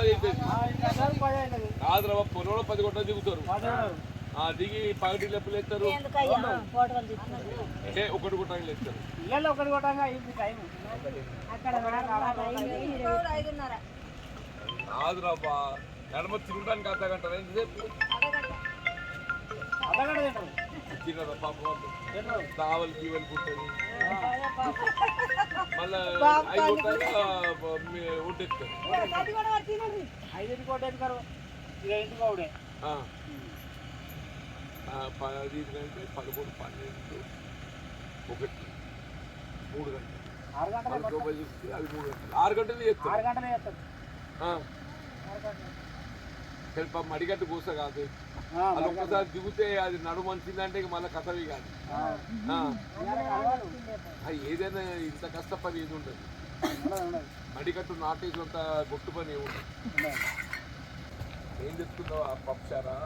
10 అవుతుంది కాదురా పొలంలో 10 గంటలు దిగుతారు దిగి పగటి లెప్పులు ఎత్తారు ఒకటి గుట్టంగా ఎత్తారు కాదురా ఎడమ తిరగడానికి అర్ధ గంట ఎంతసేపు తినరా పాపం దావలు గీవలు పుట్టది మళ్ళా 5 గుట్టగా ఒడ్డెత్తారు 10 గంటలు 11 12 1 3 గంటలు అది 3 గంటలు 6 గంటలు చేస్తారు మడిగట్టు కూస కాదు అది ఒక్కసారి దిగితే అది నడు మంచిందంటే మళ్ళీ కథవి కాదు ఏదైనా ఇంత కష్టపని ఏది ఉండదు మడిగట్టు నాటేసినంత గొట్టు పని ఏముండదు ఏం చెప్తున్నావు ఆ పప్పుచారా